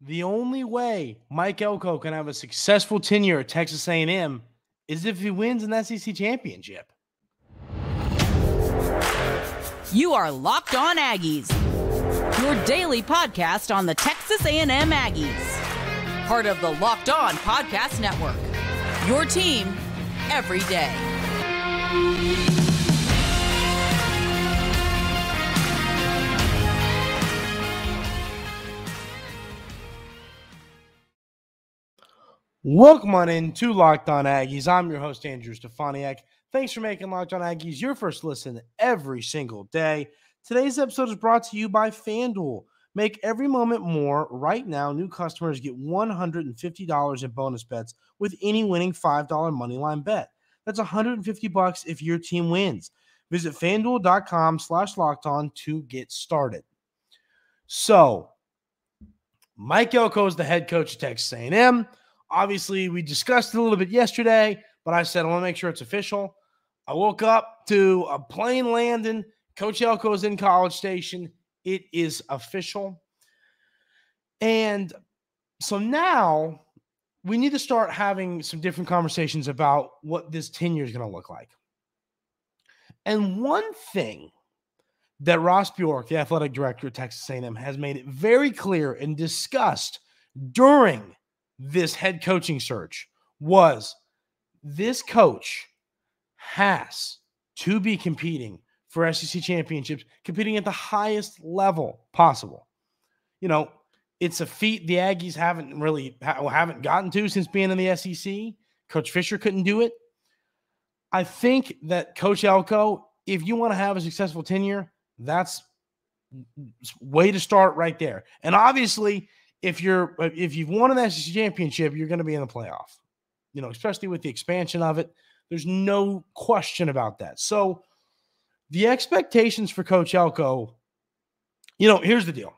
The only way Mike Elko can have a successful tenure at Texas A&M is if he wins an SEC championship. You are Locked On Aggies, your daily podcast on the Texas A&M Aggies. Part of the Locked On Podcast Network, your team every day. Welcome on into Locked On Aggies. I'm your host, Andrew Stefaniak. Thanks for making Locked On Aggies your first listen every single day. Today's episode is brought to you by FanDuel. Make every moment more. Right now, new customers get $150 in bonus bets with any winning $5 moneyline bet. That's $150 if your team wins. Visit FanDuel.com/LockedOn to get started. So, Mike Elko is the head coach of Texas A&M. Obviously, we discussed it a little bit yesterday, but I said I want to make sure it's official. I woke up to a plane landing. Coach Elko is in College Station. It is official. And so now we need to start having some different conversations about what this tenure is going to look like. And one thing that Ross Bjork, the athletic director at Texas A&M, has made it very clear and discussed during this head coaching search was this coach has to be competing for SEC championships, competing at the highest level possible. You know, it's a feat the Aggies haven't gotten to since being in the SEC. Coach Fisher couldn't do it. I think that Coach Elko, if you want to have a successful tenure, that's way to start right there. And obviously, if you've won an SEC championship, you're going to be in the playoff, you know, especially with the expansion of it. There's no question about that. So the expectations for Coach Elko, you know, here's the deal.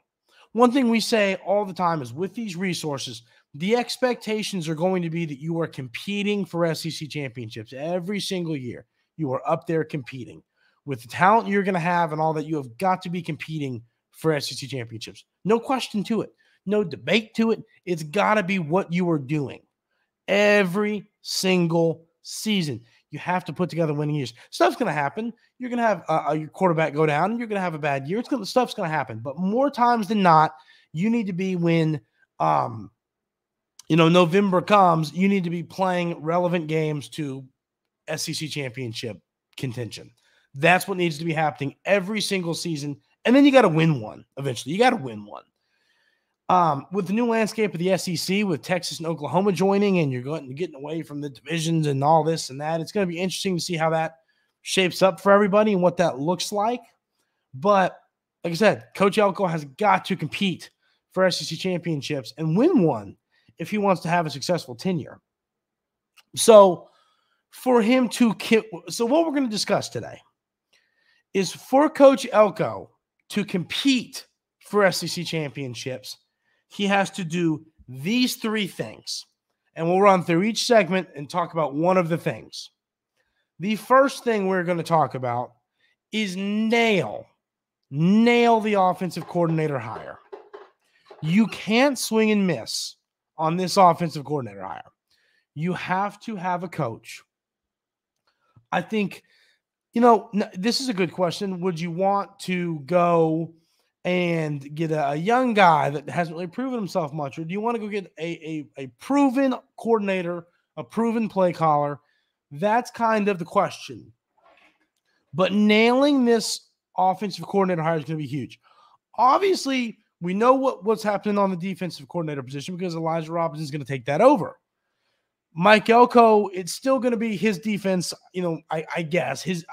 One thing we say all the time is with these resources, the expectations are going to be that you are competing for SEC championships every single year. You are up there competing with the talent you're going to have and all that. You have got to be competing for SEC championships. No question to it. No debate to it. It's got to be what you are doing every single season. You have to put together winning years. Stuff's going to happen. You're going to have your quarterback go down, and you're going to have a bad year. Stuff's going to happen. But more times than not, you need to be when November comes, you need to be playing relevant games to SEC championship contention. That's what needs to be happening every single season. And then you got to win one eventually. You got to win one. With the new landscape of the SEC, with Texas and Oklahoma joining, and you're getting away from the divisions and all this and that, it's going to be interesting to see how that shapes up for everybody and what that looks like. But like I said, Coach Elko has got to compete for SEC championships and win one if he wants to have a successful tenure. So for him so what we're going to discuss today is for Coach Elko to compete for SEC championships, he has to do these three things. And we'll run through each segment and talk about one of the things. The first thing we're going to talk about is nail the offensive coordinator hire. You can't swing and miss on this offensive coordinator hire. You have to have a coach. I think, this is a good question. Would you want to go and get a young guy that hasn't really proven himself much? Or do you want to go get a proven coordinator, a proven play caller? That's kind of the question. But nailing this offensive coordinator hire is going to be huge. Obviously, we know what's happening on the defensive coordinator position because Elijah Robinson is going to take that over. Mike Elko, it's still going to be his defense, I guess, his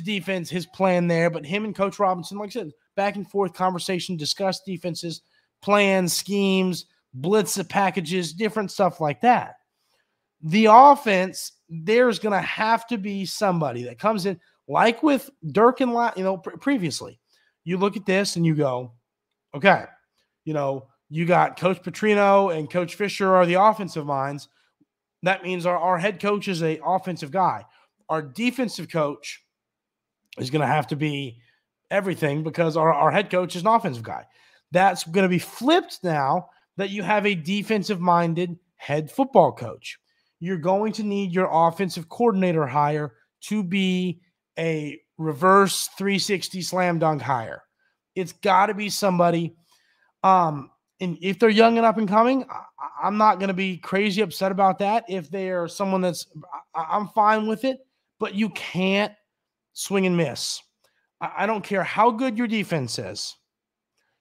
defense, his plan there. But him and Coach Robinson, like I said, back and forth conversation, discuss defenses, plans, schemes, blitz packages, different stuff like that. The offense, there's going to have to be somebody that comes in, like with Dirk and previously. You look at this and you go, okay, you got Coach Petrino and Coach Fisher are the offensive minds. That means our head coach is an offensive guy. Our defensive coach is going to have to be everything because our head coach is an offensive guy. That's going to be flipped now that you have a defensive-minded head football coach. You're going to need your offensive coordinator hire to be a reverse 360 slam dunk hire. It's got to be somebody. And if they're young and up and coming, I'm not going to be crazy upset about that. If they're someone I'm fine with it, but you can't swing and miss. I don't care how good your defense is.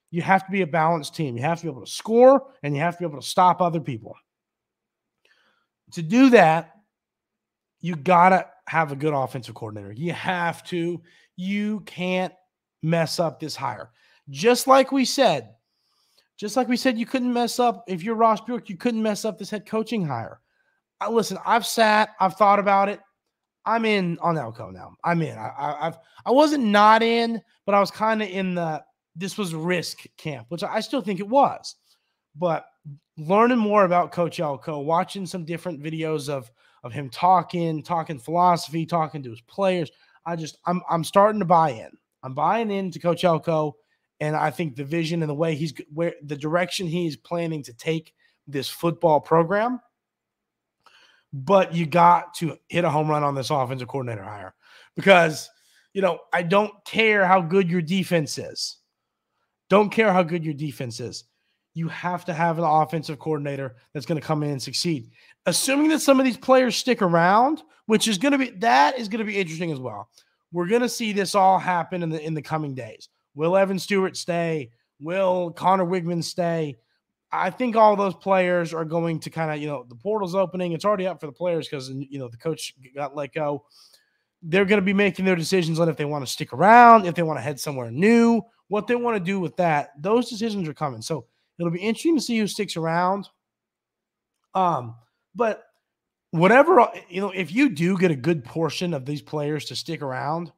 You have to be a balanced team. You have to be able to score, and you have to be able to stop other people. To do that, you got to have a good offensive coordinator. You have to. You can't mess up this hire. Just like we said, you couldn't mess up, if you're Ross Bjork, you couldn't mess up this head coaching hire. Listen, I've thought about it. I'm in on Elko now. I'm in. I wasn't not in, but I was kind of in this was risk camp, which I still think it was. But learning more about Coach Elko, watching some different videos of him talking philosophy, talking to his players, I'm starting to buy in. I'm buying into Coach Elko, and I think the vision and the way the direction he's planning to take this football program. But you got to hit a home run on this offensive coordinator hire, because, I don't care how good your defense is. Don't care how good your defense is. You have to have an offensive coordinator that's going to come in and succeed. Assuming that some of these players stick around, which is going to be interesting as well. We're going to see this all happen in the coming days. Will Evan Stewart stay? Will Connor Wigman stay? I think all those players are going to kind of, the portal's opening. It's already up for the players because, the coach got let go. They're going to be making their decisions on if they want to stick around, if they want to head somewhere new, what they want to do with that. Those decisions are coming. So it'll be interesting to see who sticks around. But whatever, if you do get a good portion of these players to stick around,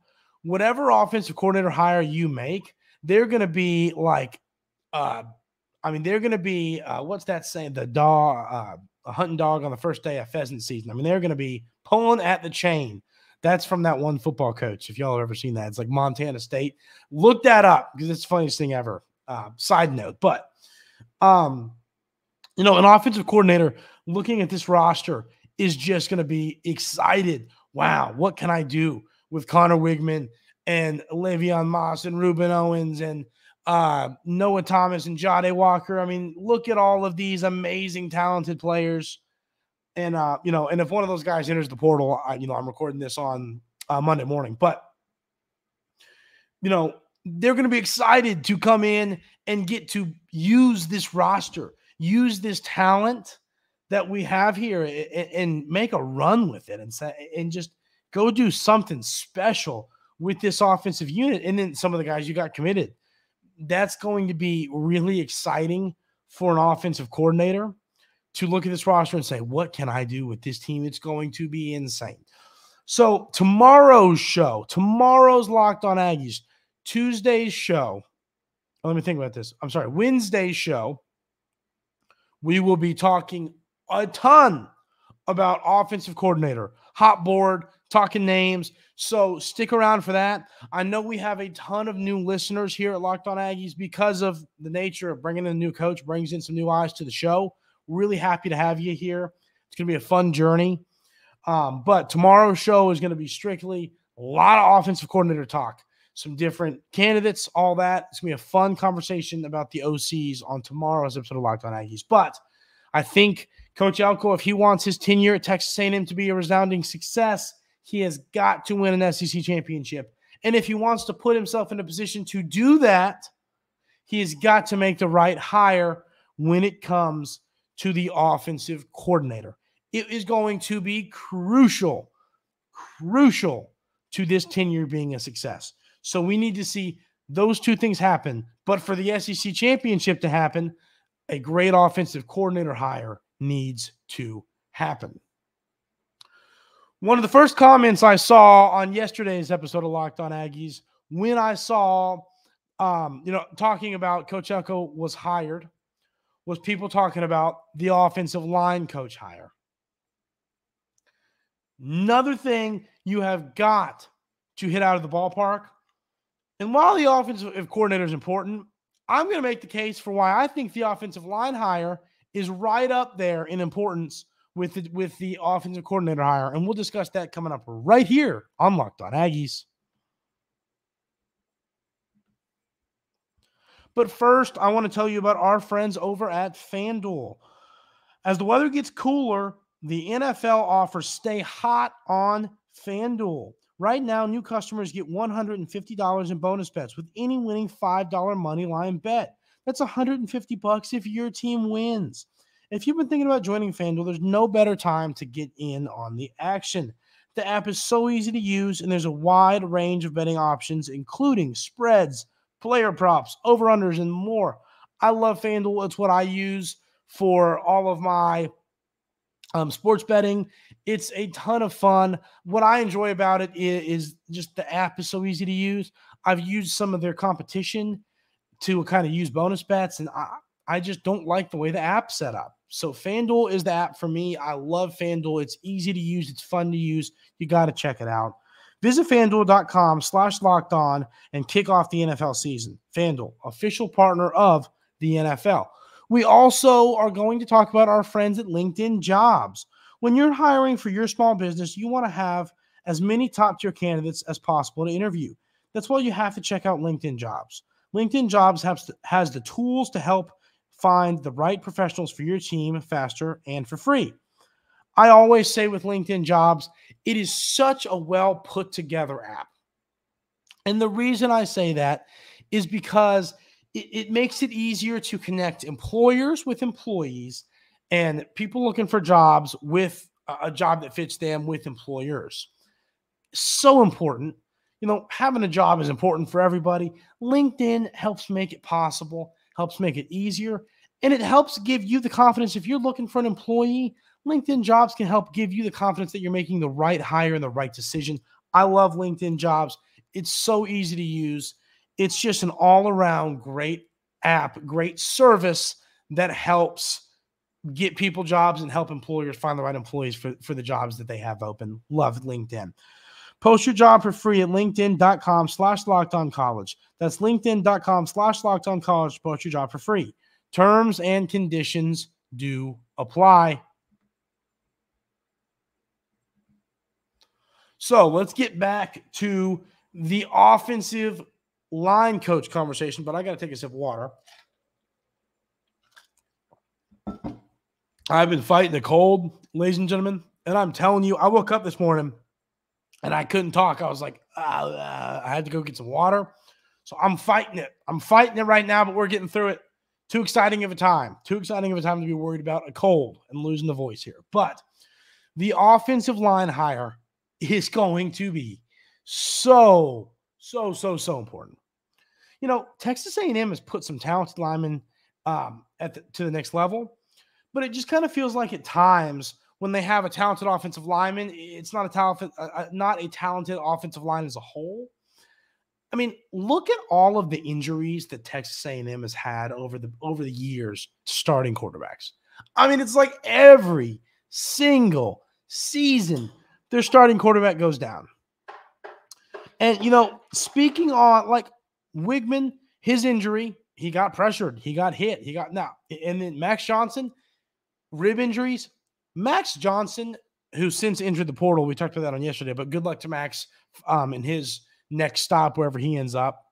whatever offensive coordinator hire you make, they're going to be like, they're going to be, what's that saying? The dog, a hunting dog on the first day of pheasant season. They're going to be pulling at the chain. That's from that one football coach. If y'all have ever seen that, it's like Montana State. Look that up because it's the funniest thing ever. Side note, but an offensive coordinator looking at this roster is just going to be excited. Wow, what can I do with Connor Wigman and Le'Veon Moss and Reuben Owens and Noah Thomas and Jade Walker? Look at all of these amazing, talented players. And, and if one of those guys enters the portal, I'm recording this on Monday morning, but, they're going to be excited to come in and get to use this roster, use this talent that we have here and make a run with it and just go do something special with this offensive unit. And then some of the guys you got committed, that's going to be really exciting for an offensive coordinator to look at this roster and say, what can I do with this team? It's going to be insane. So tomorrow's Locked On Aggies, Tuesday's show. Let me think about this. Wednesday's show. We will be talking a ton about offensive coordinator, hot board, talking names. So stick around for that. I know we have a ton of new listeners here at Locked On Aggies because of the nature of bringing in a new coach, brings in some new eyes to the show. Really happy to have you here. It's going to be a fun journey. But tomorrow's show is going to be strictly a lot of offensive coordinator talk, some different candidates, all that. It's going to be a fun conversation about the OCs on tomorrow's episode of Locked On Aggies. But I think Coach Elko, if he wants his tenure at Texas A&M to be a resounding success, he has got to win an SEC championship. And if he wants to put himself in a position to do that, he has got to make the right hire when it comes to the offensive coordinator. It is going to be crucial to this tenure being a success. So we need to see those two things happen. But for the SEC championship to happen, a great offensive coordinator hire needs to happen. One of the first comments I saw on yesterday's episode of Locked On Aggies, when I saw, talking about Coach Elko was hired, was people talking about the offensive line coach hire. Another thing you have got to hit out of the ballpark. And while the offensive coordinator is important, I'm going to make the case for why I think the offensive line hire is right up there in importance with the offensive coordinator hire, and we'll discuss that coming up right here on Locked On Aggies. But first, I want to tell you about our friends over at FanDuel. As the weather gets cooler, the NFL offers stay hot on FanDuel. Right now, new customers get $150 in bonus bets with any winning $5 money line bet. That's $150 if your team wins. If you've been thinking about joining FanDuel, there's no better time to get in on the action. The app is so easy to use, and there's a wide range of betting options, including spreads, player props, over-unders, and more. I love FanDuel. It's what I use for all of my sports betting. It's a ton of fun. What I enjoy about it is just the app is so easy to use. I've used some of their competition to kind of use bonus bets, and I just don't like the way the app's set up. So FanDuel is the app for me. I love FanDuel. It's easy to use. It's fun to use. You got to check it out. Visit FanDuel.com/lockedon and kick off the NFL season. FanDuel, official partner of the NFL. We also are going to talk about our friends at LinkedIn Jobs. When you're hiring for your small business, you want to have as many top-tier candidates as possible to interview. That's why you have to check out LinkedIn Jobs. LinkedIn Jobs has the tools to help find the right professionals for your team faster and for free. I always say with LinkedIn Jobs, it is such a well put together app. And the reason I say that is because it makes it easier to connect employers with employees and people looking for jobs with a job that fits them with employers. So important. You know, having a job is important for everybody. LinkedIn helps make it possible, helps make it easier, and it helps give you the confidence. If you're looking for an employee, LinkedIn Jobs can help give you the confidence that you're making the right hire and the right decision. I love LinkedIn Jobs. It's so easy to use. It's just an all-around great app, great service that helps get people jobs and help employers find the right employees for the jobs that they have open. Love LinkedIn. Post your job for free at linkedin.com/lockedoncollege. That's linkedin.com/lockedoncollege to post your job for free. Terms and conditions do apply. So let's get back to the offensive line coach conversation, but I got to take a sip of water. I've been fighting the cold, ladies and gentlemen, and I'm telling you, I woke up this morning and I couldn't talk. I was like, I had to go get some water. So I'm fighting it. I'm fighting it right now, but we're getting through it. Too exciting of a time. Too exciting of a time to be worried about a cold and losing the voice here. But the offensive line hire is going to be so important. You know, Texas A&M has put some talented linemen to the next level, but it just kind of feels like at times when they have a talented offensive lineman, it's not a talented offensive line as a whole. I mean, look at all of the injuries that Texas A&M has had over the years starting quarterbacks. I mean, it's like every single season their starting quarterback goes down. And, you know, speaking on like Wigman, his injury, he got pressured, he got hit, and then Max Johnson, rib injuries. Max Johnson, who since entered the portal, we talked about that on yesterday, but good luck to Max in his next stop, wherever he ends up.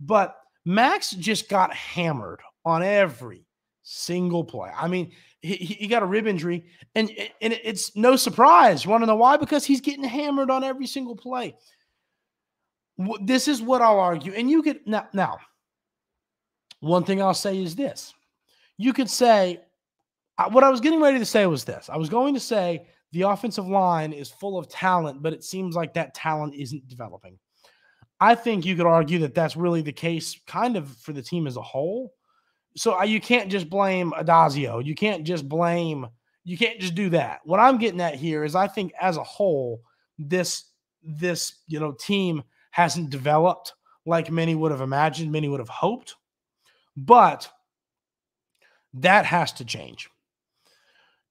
But Max just got hammered on every single play. I mean, he got a rib injury, and it's no surprise. You want to know why? Because he's getting hammered on every single play. This is what I'll argue. And you could now one thing I'll say is this. You could say, what I was getting ready to say was this. I was going to say the offensive line is full of talent, but it seems like that talent isn't developing. I think you could argue that that's really the case kind of for the team as a whole. So you can't just blame Adazio. You can't just do that. What I'm getting at here is I think as a whole, this team hasn't developed like many would have imagined, many would have hoped. But that has to change.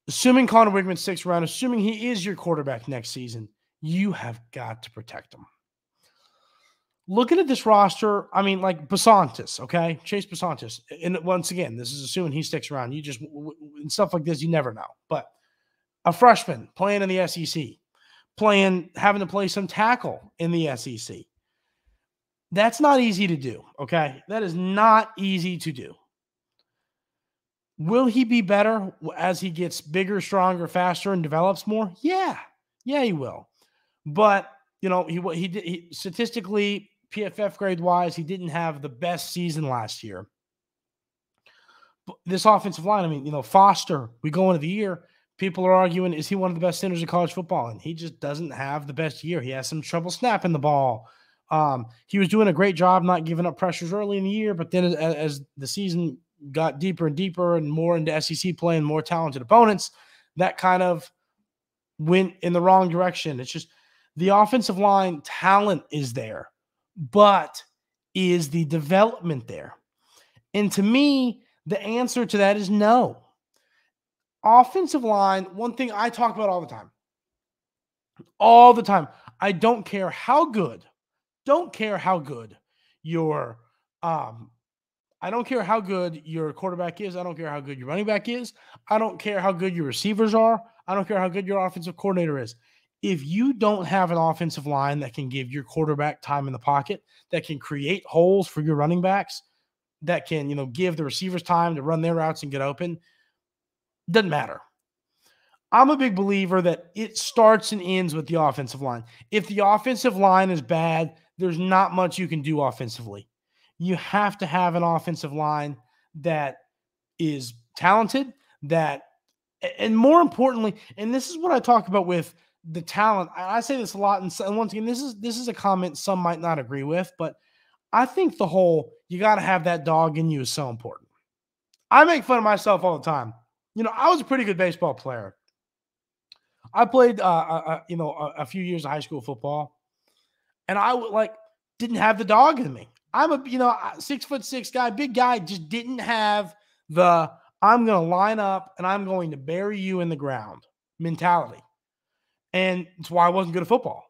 Assuming Connor Wigman sticks around, assuming he is your quarterback next season, you have got to protect him. looking at this roster, I mean, like Basantis, okay? Chase Basantis. And once again, this is assuming he sticks around. You just, and stuff like this, you never know. But a freshman playing in the SEC, having to play some tackle in the SEC. That's not easy to do, okay? That is not easy to do. Will he be better as he gets bigger, stronger, faster, and develops more? Yeah, he will. But, he statistically, PFF grade-wise, he didn't have the best season last year. But this offensive line, I mean, Foster, we go into the year, people are arguing, is he one of the best centers in college football? And he just doesn't have the best year. He has some trouble snapping the ball. He was doing a great job not giving up pressures early in the year, but then as the season got deeper and deeper and more into SEC play and more talented opponents, that kind of went in the wrong direction. It's just the offensive line talent is there, but is the development there? And to me, the answer to that is no. Offensive line, one thing I talk about all the time, I don't care how good your I don't care how good your quarterback is. I don't care how good your running back is. I don't care how good your receivers are. I don't care how good your offensive coordinator is. If you don't have an offensive line that can give your quarterback time in the pocket, that can create holes for your running backs, that can, give the receivers time to run their routes and get open, doesn't matter. I'm a big believer that it starts and ends with the offensive line. If the offensive line is bad, there's not much you can do offensively. You have to have an offensive line that is talented, and more importantly, and this is what I talk about with the talent. I say this a lot, and once again, this is a comment some might not agree with, but I think you got to have that dog in you is so important. I make fun of myself all the time. I was a pretty good baseball player. I played, a few years of high school football, and I didn't have the dog in me. I'm a 6'6" guy, big guy, just didn't have the I'm going to line up and I'm going to bury you in the ground mentality. And it's why I wasn't good at football.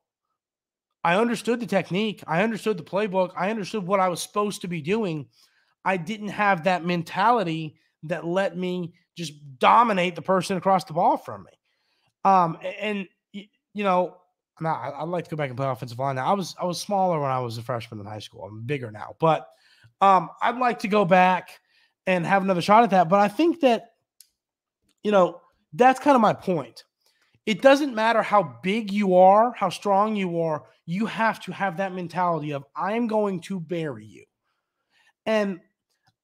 I understood the technique. I understood the playbook. I understood what I was supposed to be doing. I didn't have that mentality that let me just dominate the person across the ball from me. I'd like to go back and play offensive line now. I was smaller when I was a freshman in high school. I'm bigger now. But I'd like to go back and have another shot at that. But I think that, that's kind of my point. It doesn't matter how big you are, how strong you are. You have to have that mentality of I'm going to bury you. And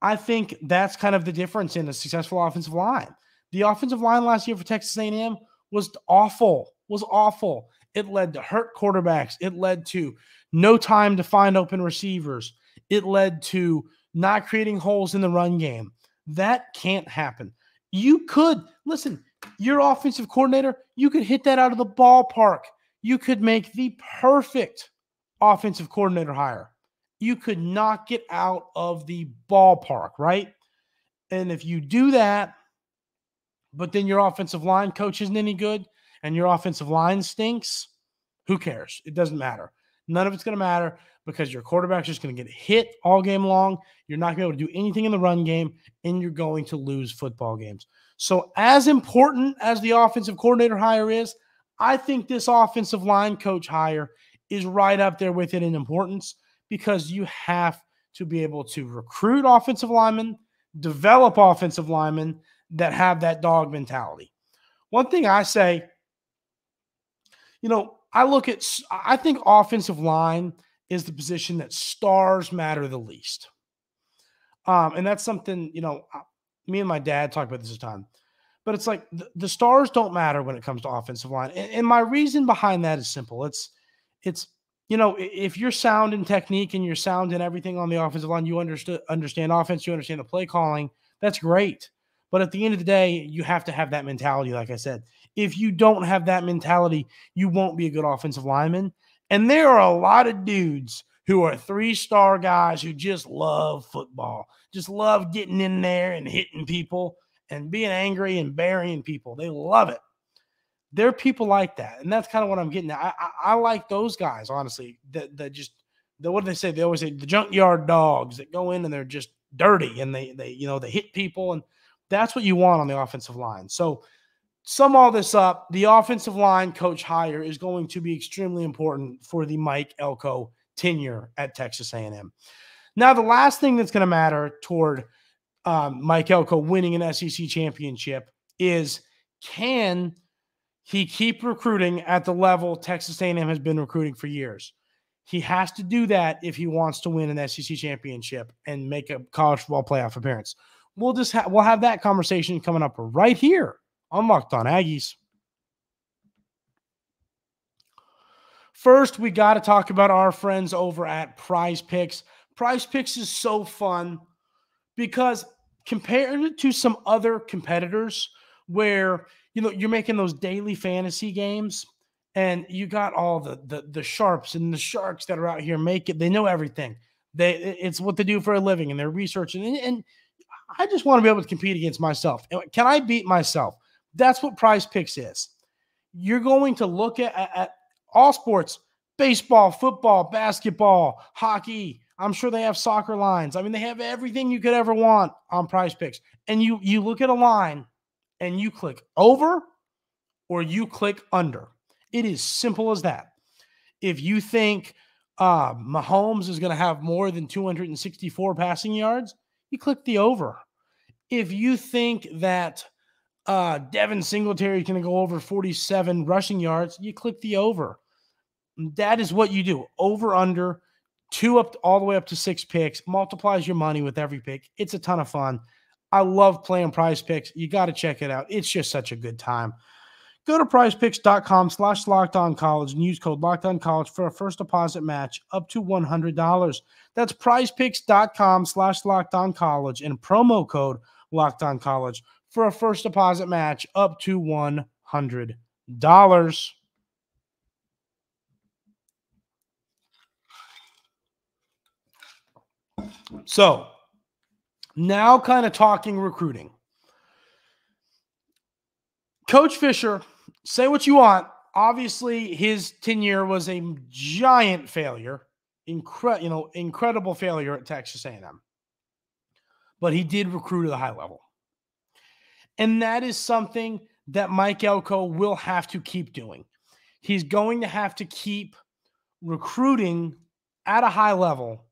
I think that's kind of the difference in a successful offensive line. The offensive line last year for Texas A&M was awful. It led to hurt quarterbacks. It led to no time to find open receivers. It led to not creating holes in the run game. That can't happen. You could, listen, your offensive coordinator, you could hit that out of the ballpark. You could make the perfect offensive coordinator hire. You could knock it out of the ballpark, right? And if you do that, but then your offensive line coach isn't any good and your offensive line stinks, who cares? It doesn't matter. None of it's going to matter because your quarterback's just going to get hit all game long. You're not going to be able to do anything in the run game, and you're going to lose football games. So as important as the offensive coordinator hire is, I think this offensive line coach hire is right up there with it in importance because you have to be able to recruit offensive linemen, develop offensive linemen that have that dog mentality. One thing I say, I think offensive line is the position that stars matter the least. And that's something, me and my dad talk about this all the time. But it's like the stars don't matter when it comes to offensive line. And my reason behind that is simple. It's if you're sound in technique and you're sound in everything on the offensive line, you understand offense, you understand the play calling, that's great. But at the end of the day, you have to have that mentality, like I said. If you don't have that mentality, you won't be a good offensive lineman. And there are a lot of dudes who are 3-star guys who just love football, just love getting in there and hitting people and being angry and burying people. They love it. There are people like that. And that's kind of what I'm getting at. I like those guys, honestly, that just what do they say? They always say the junkyard dogs that go in and they're just dirty and they hit people, and that's what you want on the offensive line. So sum all this up, the offensive line coach hire is going to be extremely important for the Mike Elko tenure at Texas A&M. Now, the last thing that's going to matter toward Mike Elko winning an SEC championship is, can he keep recruiting at the level Texas A&M has been recruiting for years? He has to do that if he wants to win an SEC championship and make a college football playoff appearance. We'll have that conversation coming up right here on Locked On Aggies. First, we got to talk about our friends over at Prize Picks. Prize Picks is so fun because compared to some other competitors where, you're making those daily fantasy games and you got all the sharps and the sharks that are out here they know everything. It's what they do for a living and they're researching. And I just want to be able to compete against myself. Can I beat myself? That's what Prize Picks is. You're going to look at all sports, baseball, football, basketball, hockey. I'm sure they have soccer lines. I mean, they have everything you could ever want on Prize Picks. And you look at a line and you click over or you click under. It is simple as that. If you think Mahomes is going to have more than 264 passing yards, you click the over. If you think that Devin Singletary is going to go over 47 rushing yards, you click the over. That is what you do. Over, under, 2 up all the way up to 6 picks, multiplies your money with every pick. It's a ton of fun. I love playing Prize Picks. You got to check it out. It's just such a good time. Go to prizepicks.com/lockedoncollege and use code LockedOnCollege for a first deposit match up to $100. That's prizepicks.com/lockedoncollege and promo code LockedOnCollege for a first deposit match up to $100. So now kind of talking recruiting. Coach Fisher, say what you want. Obviously, his tenure was a giant failure, incredible failure at Texas A&M. But he did recruit at a high level. And that is something that Mike Elko will have to keep doing. He's going to have to keep recruiting at a high level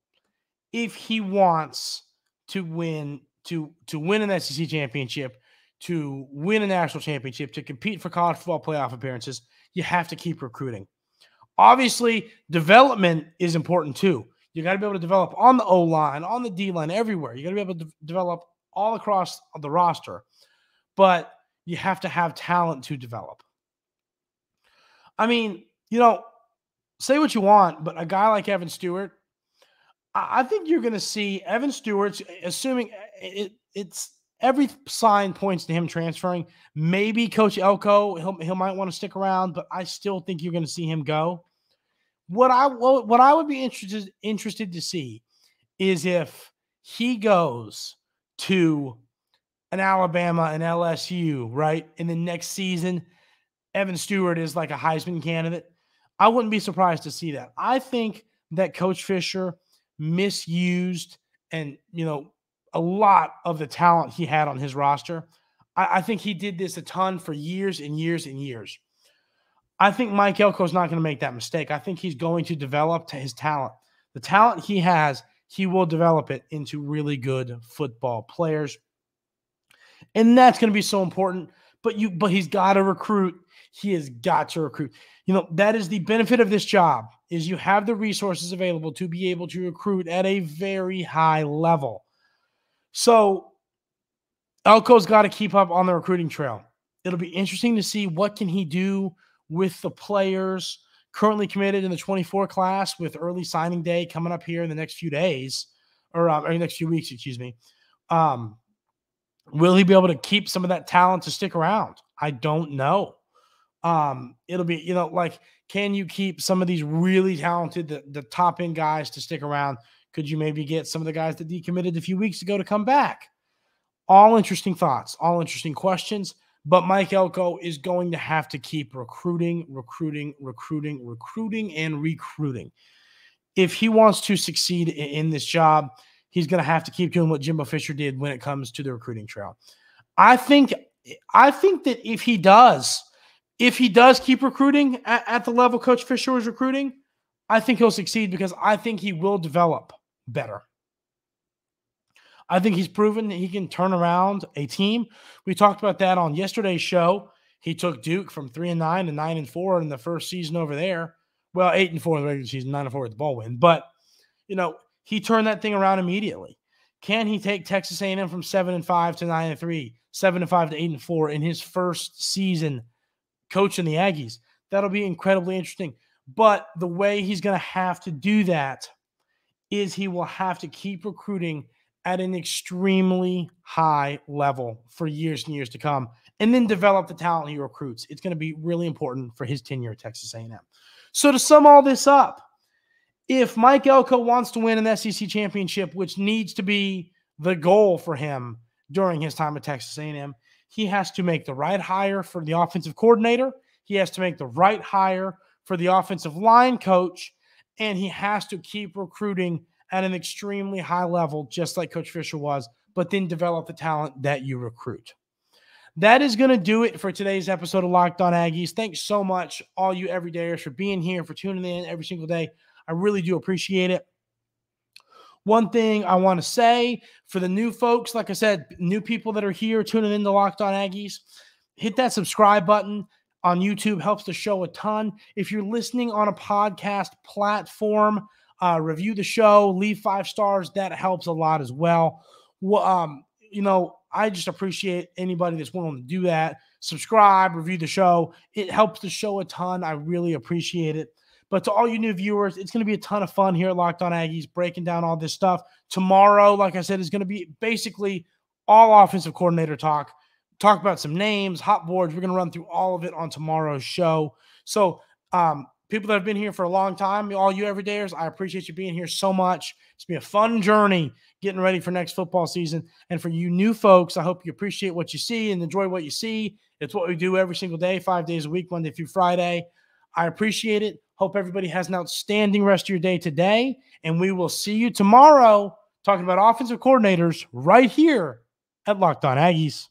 if he wants to win an SEC championship, to win a national championship, to compete for college football playoff appearances. You have to keep recruiting. Obviously, development is important too. You got to be able to develop on the O-line, on the D-line, everywhere. You got to be able to develop all across the roster. But you have to have talent to develop. I mean, say what you want, but a guy like Evan Stewart, I think you're going to see Evan Stewart, assuming it's every sign points to him transferring. Maybe Coach Elko, he might want to stick around, but I still think you're going to see him go. What I would be interested to see is if he goes to an Alabama and LSU, right? In the next season, Evan Stewart is like a Heisman candidate. I wouldn't be surprised to see that. I think that Coach Fisher misused and, a lot of the talent he had on his roster. I think he did this a ton for years and years and years. I think Mike Elko is not going to make that mistake. I think he's going to develop to his talent. The talent he has, he will develop it into really good football players. And that's going to be so important. But he's got to recruit. He has got to recruit. That is the benefit of this job, is you have the resources available to be able to recruit at a very high level. So Elko's got to keep up on the recruiting trail. It'll be interesting to see what can he do with the players currently committed in the 24 class with early signing day coming up here in the next few days or next few weeks, excuse me. Will he be able to keep some of that talent to stick around? I don't know. It'll be, can you keep some of these really talented, the top end guys to stick around? Could you maybe get some of the guys that decommitted a few weeks ago to come back? All interesting thoughts, all interesting questions, but Mike Elko is going to have to keep recruiting. if he wants to succeed in this job, he's going to have to keep doing what Jimbo Fisher did when it comes to the recruiting trail. I think that if he does keep recruiting at the level Coach Fisher was recruiting, I think he'll succeed because I think he will develop better. I think he's proven that he can turn around a team. We talked about that on yesterday's show. He took Duke from 3-9 to 9-4 in the first season over there. Well, 8-4 in the regular season, 9-4 with the bowl win. But, he turned that thing around immediately. Can he take Texas A&M from 7-5 to 9-3, 7-5 to 8-4 in his first season coaching the Aggies? That'll be incredibly interesting. But the way he's going to have to do that is he will have to keep recruiting at an extremely high level for years and years to come, and then develop the talent he recruits. It's going to be really important for his tenure at Texas A&M. So to sum all this up, if Mike Elko wants to win an SEC championship, which needs to be the goal for him during his time at Texas A&M, he has to make the right hire for the offensive coordinator. He has to make the right hire for the offensive line coach, and he has to keep recruiting at an extremely high level, just like Coach Fisher was, but then develop the talent that you recruit. That is going to do it for today's episode of Locked On Aggies. Thanks so much, all you everydayers, for being here, for tuning in every single day. I really do appreciate it. One thing I want to say for the new folks, like I said, new people that are here tuning in to Locked On Aggies, hit that subscribe button on YouTube. Helps the show a ton. If you're listening on a podcast platform, review the show, leave 5 stars. That helps a lot as well. I just appreciate anybody that's willing to do that. Subscribe, review the show. It helps the show a ton. I really appreciate it. But to all you new viewers, it's going to be a ton of fun here at Locked On Aggies, breaking down all this stuff. Tomorrow, like I said, is going to be basically all offensive coordinator talk. Talk about some names, hot boards. We're going to run through all of it on tomorrow's show. So, people that have been here for a long time, all you everydayers, I appreciate you being here so much. It's been a fun journey getting ready for next football season. And for you new folks, I hope you appreciate what you see and enjoy what you see. It's what we do every single day, 5 days a week, Monday through Friday. I appreciate it. Hope everybody has an outstanding rest of your day today. And we will see you tomorrow talking about offensive coordinators right here at Locked On Aggies.